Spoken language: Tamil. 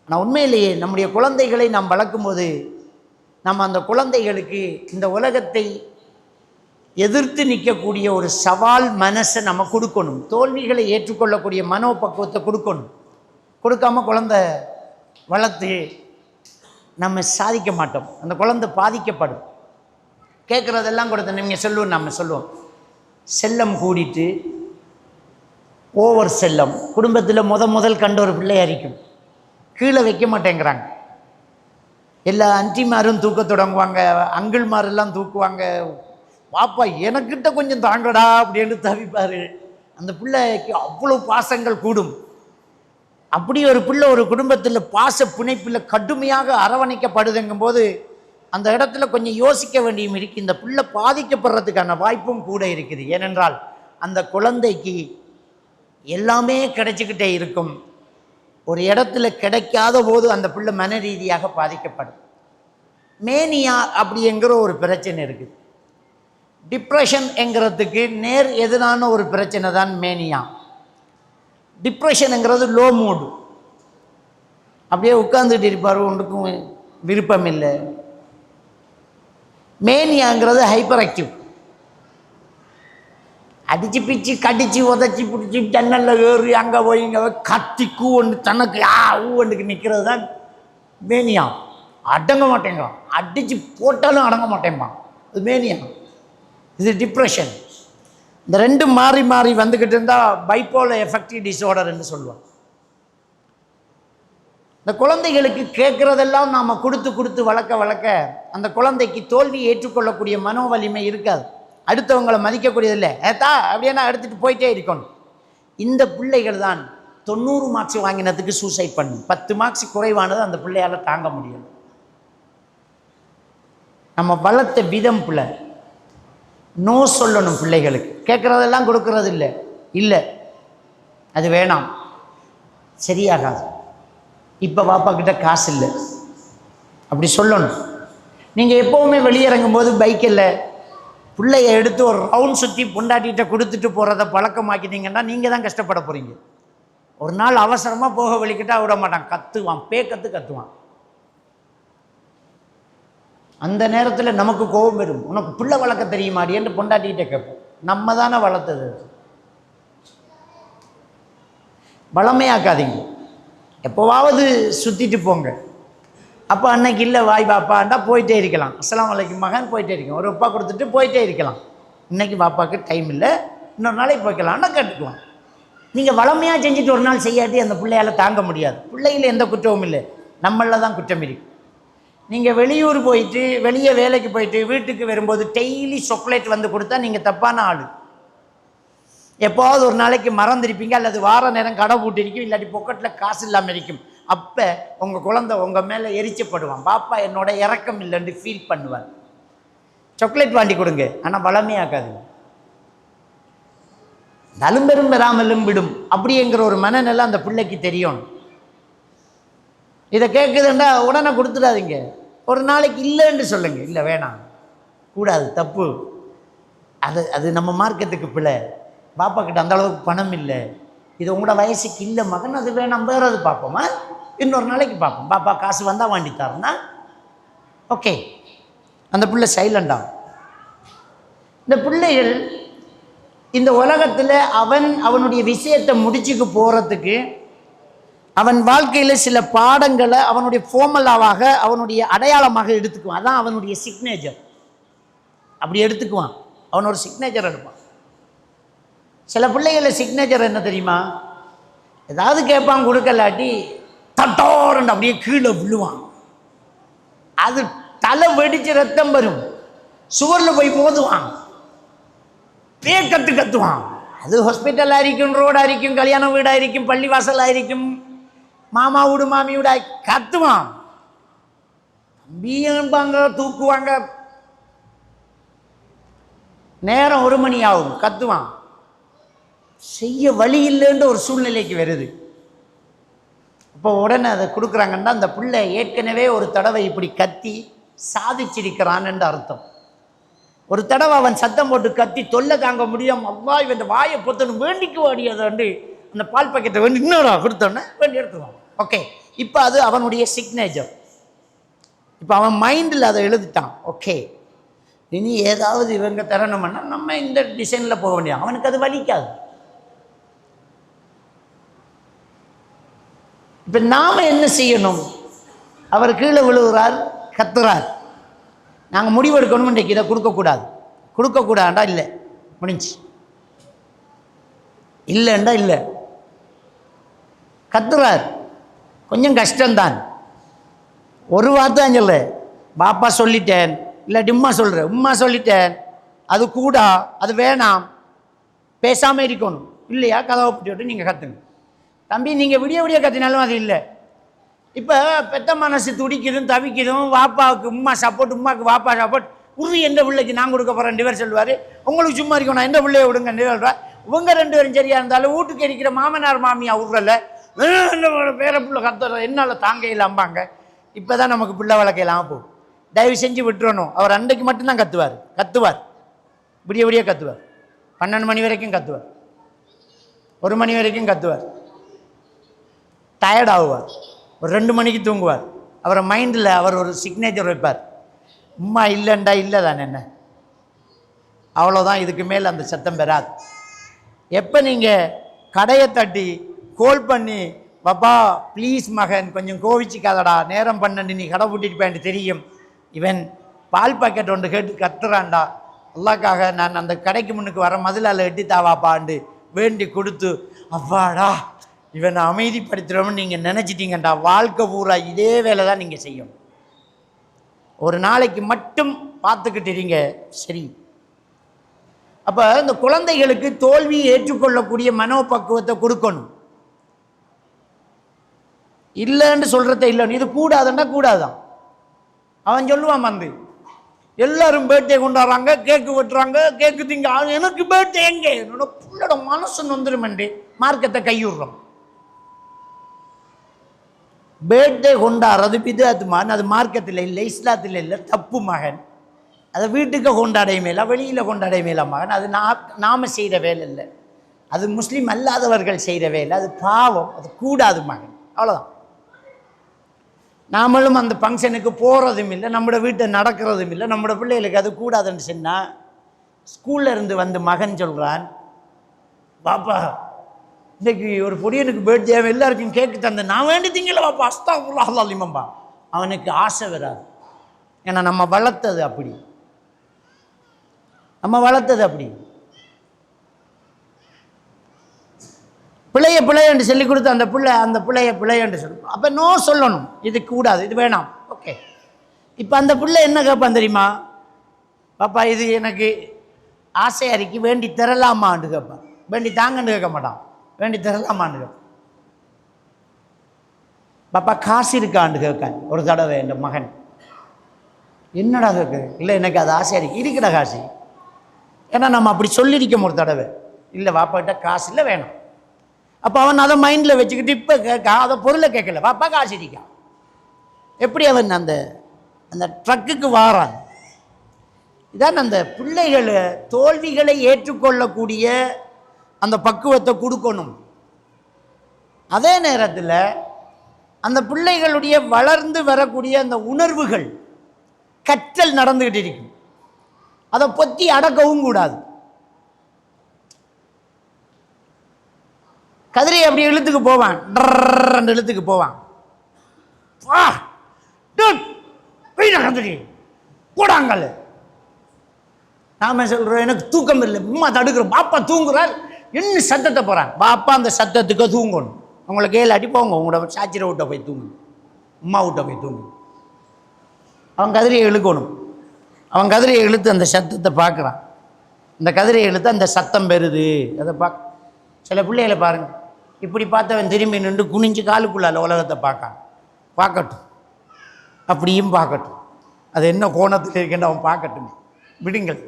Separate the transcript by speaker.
Speaker 1: ஆனால் உண்மையிலேயே நம்முடைய குழந்தைகளை நாம் வளர்க்கும்போது நம்ம அந்த குழந்தைகளுக்கு இந்த உலகத்தை எதிர்த்து நிற்கக்கூடிய ஒரு சவால் மனசை நம்ம கொடுக்கணும். தோல்விகளை ஏற்றுக்கொள்ளக்கூடிய மனோபக்குவத்தை கொடுக்கணும். கொடுக்காம குழந்தை வளர்த்து நம்ம சாதிக்க மாட்டோம். அந்த குழந்தை பாதிக்கப்படும். கேட்குறதெல்லாம் கொடுத்த நீங்கள் சொல்லுவோம், நம்ம சொல்லுவோம். செல்லம் கூடிட்டு ஓவர் செல்லம் குடும்பத்தில் முதல் கண்ட ஒரு பிள்ளையா இருக்கும். கீழே வைக்க மாட்டேங்கிறாங்க. எல்லா அன்டிமாரும் தூக்க தொடங்குவாங்க, அங்கிள்மாரெல்லாம் தூக்குவாங்க. பாப்பா எனக்கிட்ட கொஞ்சம் தாங்கடா அப்படின்னு தவிப்பார். அந்த பிள்ளைக்கு அவ்வளோ பாசங்கள் கூடும். அப்படி ஒரு பிள்ளை ஒரு குடும்பத்தில் பாச பிணைப்பில் கடுமையாக அரவணைக்கப்படுதுங்கும் போது அந்த இடத்துல கொஞ்சம் யோசிக்க வேண்டியும் இருக்குது. இந்த பிள்ளை பாதிக்கப்படுறதுக்கான வாய்ப்பும் கூட இருக்குது. ஏனென்றால் அந்த குழந்தைக்கு எல்லாமே கிடைச்சிக்கிட்டே இருக்கும். ஒரு இடத்துல கிடைக்காத போது அந்த பிள்ளை மன ரீதியாக பாதிக்கப்படும். மேனியா அப்படிங்கிற ஒரு பிரச்சனை இருக்குது. டிப்ரெஷன் என்கிறதுக்கு நேர் எதிரான ஒரு பிரச்சனை தான் மேனியா. டிப்ரெஷனுங்கிறது லோ மூடு. அப்படியே உட்கார்ந்துட்டு இருப்பார், ஒன்றுக்கும் விருப்பம் இல்லை. மேனியாங்கிறது ஹைப்பர் ஆக்டிவ். அடிச்சு பிச்சு கடிச்சு உதச்சி பிடிச்சி ஜன்னலில் ஏறி அங்கே போய் இங்கே கத்தி கூவண்டு தனக்கு ஊவண்டுக்கு நிற்கிறது தான் மேனியா. அடங்க மாட்டேங்கிறான், அடித்து போட்டாலும் அடங்க மாட்டேன்பான். அது மேனியா. இது டிப்ரெஷன். இந்த ரெண்டும் மாறி மாறி வந்துக்கிட்டு இருந்தால் பைப்போலர் எஃபெக்டிவ் டிஸார்டர்ன்னு சொல்லுவாங்க. இந்த குழந்தைகளுக்கு கேட்குறதெல்லாம் நாம் கொடுத்து கொடுத்து வளர்க்க அந்த குழந்தைக்கு தோல்வி ஏற்றுக்கொள்ளக்கூடிய மனோ வலிமை இருக்காது. அடுத்தவங்களை மதிக்கக்கூடியதில்லை. ஏத்தா அப்படின்னா எடுத்துகிட்டு போயிட்டே இருக்கணும். இந்த பிள்ளைகள் தான் 90 மார்க்ஸ் வாங்கினதுக்கு சூசைட் பண்ணும். 10 மார்க்ஸ் குறைவானது அந்த பிள்ளையால் தாங்க முடியும். நம்ம வளர்த்த விதம் பிள்ளை நோ சொல்லணும். பிள்ளைகளுக்கு கேட்குறதெல்லாம் கொடுக்கறது இல்லை அது வேணாம், சரியாகாது, இப்போ பாப்பா கிட்ட காசு இல்லை அப்படி சொல்லணும். நீங்கள் எப்போவுமே வெளியிறங்கும் போது பைக்கில் பிள்ளைய எடுத்து ஒரு ரவுண்ட் சுற்றி பொண்டாட்டிகிட்ட கொடுத்துட்டு போகிறத பழக்கமாக்கிட்டீங்கன்னா நீங்கள் தான் கஷ்டப்பட போகிறீங்க. ஒரு நாள் அவசரமாக போக வலிக்கிட்டால் விட மாட்டான், கத்துவான், கத்துவான். அந்த நேரத்தில் நமக்கு கோபம் வரும். உனக்கு பிள்ளை வளர்க்க தெரியுமாடி என்று பொண்டாட்டிகிட்ட கேட்போம். நம்ம தானே வளர்த்தது. பலமையாக்காதீங்க. எப்போவாவது சுற்றிட்டு போங்க. அப்போ அன்னைக்கு இல்லை வாய் பாப்பாண்டா போயிட்டே இருக்கலாம். அஸ்ஸலாமு அலைக்கும் மகன் போயிட்டே இருக்கலாம். ஒரு ரூபா கொடுத்துட்டு போயிட்டே இருக்கலாம். இன்றைக்கி பாப்பாவுக்கு டைம் இல்லை, இன்னொரு நாளைக்கு போய்க்கலாம்னா கேட்டுக்குவான். நீங்கள் வளமையாக செஞ்சுட்டு ஒரு நாள் செய்யாட்டி அந்த பிள்ளையால் தாங்க முடியாது. பிள்ளையில் எந்த குற்றமும் இல்லை, நம்மளில் தான் குற்றம் இருக்கு. நீங்கள் வெளியூர் போயிட்டு வெளியே வேலைக்கு போயிட்டு வீட்டுக்கு வரும்போது டெய்லி சாக்லேட் வந்து கொடுத்தா நீங்கள் தப்பான ஆள். எப்போவாவது ஒரு நாளைக்கு மறந்துருப்பீங்க, அல்லது வார நேரம் கடை பூட்டிருக்கும், இல்லாட்டி பொக்கெட்டில் காசு இல்லாமல் இருக்கும். அப்போ உங்கள் குழந்தை உங்கள் மேலே எரிச்சப்படுவான். பாப்பா என்னோட இறக்கம் இல்லைன்னு ஃபீல் பண்ணுவார். சாக்லேட் வாங்கி கொடுங்க, ஆனால் வளமையாக்காது. நலும்பெரும் பெறாமலும் விடும் அப்படிங்கிற ஒரு மனநிலை அந்த பிள்ளைக்கு தெரியும். இதை கேட்குதுண்டா உடனே கொடுத்துடாதீங்க. ஒரு நாளைக்கு இல்லைன்னு சொல்லுங்க. இல்லை வேணாம், கூடாது, தப்பு. அது நம்ம மார்க்கெட்டுக்கு பிள்ளை. பாப்பா கிட்ட அந்த அளவுக்கு பணம் இல்லை, இது உங்களோட வயசுக்கு இல்லை மகன், அது வேணாம், வேறு அது பார்ப்போமா, இன்னொரு நாளைக்கு பார்ப்போம். பாப்பா காசு வந்தால் வாங்கி தரேன்னா ஓகே. அந்த பிள்ளை சைலண்டாகும். இந்த பிள்ளைகள் இந்த உலகத்தில் அவனுடைய விஷயத்தை முடிச்சுக்கு போகிறதுக்கு அவன் வாழ்க்கையில் சில பாடங்களை அவனுடைய ஃபார்முலாவாக அவனுடைய அடையாளமாக எடுத்துக்குவான். அதான் அவனுடைய சிக்னேச்சர். அப்படி எடுத்துக்குவான், அவனோட சிக்னேச்சர் எடுப்பான். சில பிள்ளைகள சிக்னேச்சர் என்ன தெரியுமா? ஏதாவது கேட்பான், கொடுக்கலாட்டி தட்டோரண்டு அப்படியே கீழே விழுவான். அது தலை வெடிச்சு ரத்தம் வரும், சுவரில் போய் மோதுவான், கத்துவான். அது ஹாஸ்பிட்டலாக இருக்கும், ரோடாக இருக்கும், கல்யாண வீடாக இருக்கும், பள்ளிவாசலாக இருக்கும், மாமா வீடு மாமி வீடா கத்துவான். தம்பியம்பாங்க, தூக்குவாங்க. நேரம் 1 மணி ஆகும், கத்துவான். செய்ய வழி இல்லைன்ற ஒரு சூழ்நிலைக்கு வருது. இப்போ உடனே அதை கொடுக்குறாங்கன்னா அந்த பிள்ளை ஏற்கனவே ஒரு தடவை இப்படி கத்தி சாதிச்சிருக்கிறான்னு அர்த்தம். ஒரு தடவை அவன் சத்தம் போட்டு கத்தி தொல்லை தாங்க முடியாம அல்லாஹ் இவன் வாயை பொத்தணும் வேண்டிக்கு வாடியதாண்டு அந்த பால் பாக்கெட்டை வேண்டி இன்னொரு கொடுத்தோன்னே வேண்டி எடுத்துருவான். ஓகே, இப்போ அது அவனுடைய சிக்னேச்சர். இப்போ அவன் மைண்டில் அதை எழுதிட்டான். ஓகே, இனி ஏதாவது இவங்க தரணும்னா நம்ம இந்த டிசைனில் போக வேண்டிய, அவனுக்கு அது வலிக்காது. இப்போ நாம் என்ன செய்யணும்? அவர் கீழே விழுகிறார், கத்துறார், நாங்கள் முடிவெடுக்கணும், இன்றைக்கு இதை கொடுக்கக்கூடாண்டா இல்லை, முடிஞ்சு இல்லைண்டா இல்லை. கத்துறார், கொஞ்சம் கஷ்டம்தான். ஒரு வார்த்தை சொல்ல, பாப்பா சொல்லிட்டேன், இல்லாட்டி உம்மா சொல்கிறேன், உம்மா சொல்லிட்டேன், அது கூடா, அது வேணாம், பேசாமல் இருக்கணும். இல்லையா, கதவை போட்டு விட்டு நீங்கள் கத்துங்க. தம்பி நீங்கள் விடிய விடிய கத்தினாலும் அது இல்லை. இப்போ பெத்த மனசு துடிக்குதும் தவிக்குதும், வாப்பாவுக்கு உம்மா சப்போர்ட், உம்மாவுக்கு வாப்பா சப்போர்ட். எந்த பிள்ளைக்கு நான் கொடுக்க போகிறேன் 2 பேர் சொல்லுவார். உங்களுக்கு சும்மா இருக்கணும், எந்த பிள்ளைய விடுங்க 2 பேர். இவங்க 2 பேரும் சரியாக இருந்தாலும் வீட்டுக்கு இருக்கிற மாமனார் மாமியா விட்றல, பேர பிள்ளை கத்துற என்னால் தாங்க இல்லாம்பாங்க. இப்போ தான் நமக்கு பிள்ளை வளர்க்க இல்லாமல் போகும். தயவு செஞ்சு விட்டுறணும். அவர் அன்றைக்கு மட்டும்தான் கத்துவார், விடிய விடிய கத்துவார், 12 மணி வரைக்கும் கத்துவார், 1 மணி வரைக்கும் கத்துவார், டயர்ட் ஆகுவார், ஒரு 2 மணிக்கு தூங்குவார். அவரை மைண்டில் அவர் ஒரு சிக்னேச்சர் வைப்பார், உம்மா இல்லைண்டா இல்லை தானே, என்ன அவ்வளோதான், இதுக்கு மேலே அந்த சத்தம் பெறாது. எப்போ நீங்கள் கடையை தட்டி கோல் பண்ணி, பாப்பா ப்ளீஸ் மகன் கொஞ்சம் கோவிச்சிக்காதடா, நேரம் 12 நீ கடை பூட்டிட்டு போயிட்டு தெரியும், இவன் பால் பாக்கெட் ஒன்று கேட்டு கத்துறான்டா, அல்லாக்காக நான் அந்த கடைக்கு முன்னுக்கு வர மதிலால் எட்டித்தாவாப்பாண்டு வேண்டி கொடுத்து, அப்பாடா இவனை அமைதிப்படுத்துகிறோம்னு நீங்கள் நினச்சிட்டீங்கண்டா, வாழ்க்கை பூரா இதே வேலை தான் நீங்கள் செய்யணும். ஒரு நாளைக்கு மட்டும் பார்த்துக்கிட்டு இருங்க, சரி. அப்போ இந்த குழந்தைகளுக்கு தோல்வியை ஏற்றுக்கொள்ளக்கூடிய மனோபக்குவத்தை கொடுக்கணும். இல்லைன்னு சொல்கிறத இல்லைன்னு, இது கூடாதுன்னா கூடாதான். அவன் சொல்லுவான், வந்து எல்லாரும் பர்த்டே கொண்டாடுறாங்க, கேக்கு வெட்டுறாங்க, கேக்கு திங்க, எனக்கு பர்த்டே எங்கே, என்னோட பிள்ளோட மனசு நொந்துருமெண்டு மார்க்கத்தை கையுடுறோம். பர்த்டே கொண்டாடுறது பிதாத்துமான், அது மார்க்கத்தில் இல்லை, இஸ்லாத்தில் இல்லை, தப்பு மகன். அதை வீட்டுக்கு கொண்டாடைய மேலா, வெளியில் கொண்டாடைய மேலா மகன், அது நாம் செய்கிற வேலை இல்லை, அது முஸ்லீம் அல்லாதவர்கள் செய்கிற வேலை, அது பாவம், அது கூடாது மகன், அவ்வளோதான். நாமளும் அந்த ஃபங்க்ஷனுக்கு போகிறதும் இல்லை, நம்மளோட வீட்டை நடக்கிறதும் இல்லை, நம்மளோட பிள்ளைகளுக்கு அது கூடாதுன்னு சொன்னால், ஸ்கூலில் இருந்து வந்து மகன் சொல்கிறான், பாப்பா இன்றைக்கு ஒரு பொடியனுக்கு பர்த்டே எல்லாருக்கும் கேக்கு தந்த, நான் வேண்டி திங்கல பாப்பா, அஸ்தாகுல்லாஹ் அலிமம்பா. அவனுக்கு ஆசை வராது. ஏன்னா நம்ம வளர்த்தது அப்படி, பிள்ளைய சொல்லி கொடுத்து அந்த பிள்ளையன்று சொல்லணும். அப்போ நோ சொல்லணும், இது கூடாது, இது வேணாம், ஓகே. இப்போ அந்த பிள்ளை என்ன கேட்பான் தெரியுமா, பாப்பா இது எனக்கு ஆசை அறிக்கை, வேண்டி தரலாமான்னு கேட்பான். வேண்டி தாங்கன்னு கேட்க மாட்டான், வேண்டி தரலாமான்னு கேட்பான். பாப்பா காசு இருக்கான்னு கேட்கான். ஒரு தடவை என் மகன், என்னடா கேட்க, இல்லை எனக்கு அது ஆசை அறிக்கை இருக்குடா காசு. ஏன்னா நம்ம அப்படி சொல்லியிருக்கோம் ஒரு தடவை, இல்லை பாப்பாக்கிட்ட காசு இல்லை வேணும். அப்போ அவன் அதை மைண்டில் வச்சுக்கிட்டு இப்போ அதை பொருளை கேட்கல, பாப்பா காசு இருக்கா. எப்படி அவன் அந்த அந்த ட்ரக்குக்கு வாரான். இதான் அந்த பிள்ளைகளை தோல்விகளை ஏற்றுக்கொள்ளக்கூடிய அந்த பக்குவத்தை கொடுக்கணும். அதே நேரத்தில் அந்த பிள்ளைகளுடைய வளர்ந்து வரக்கூடிய அந்த உணர்வுகள் கற்றல் நடந்துக்கிட்டு இருக்கும், அதை பொத்தி அடக்கவும் கூடாது. கதிரை அப்படி இழுத்துக்கு போவான், ரெண்டு இழுத்துக்கு போவான், போடாங்கல். நாம சொல்றோம் எனக்கு தூக்கம் இல்லை, அம்மா தடுக்கிறோம், பாப்பா தூங்குறார், என்ன சத்தத்தை போறான், பாப்பா அந்த சத்தத்துக்கு தூங்கணும். உங்களை கேளாட்டி போங்க, உங்களோட சாச்சிரை விட்ட போய் தூங்கு, அம்மா விட்ட போய் தூங்கு. அவன் கதிரையை இழுக்கணும். அவன் கதிரையை இழுத்து அந்த சத்தத்தை பார்க்குறான். இந்த கதிரையை இழுத்து அந்த சத்தம் பெறுது, அதை பார்க்க. சில பிள்ளைகளை பாருங்கள், இப்படி பார்த்தவன் திரும்பி நின்று குனிஞ்சு காலுக்குள்ளால உலகத்தை பார்க்கட்டும், அப்படியும் பார்க்கட்டும், அது என்ன கோணத்தில் இருக்குன்னு அவன் பார்க்கட்டும், விடுங்கள்.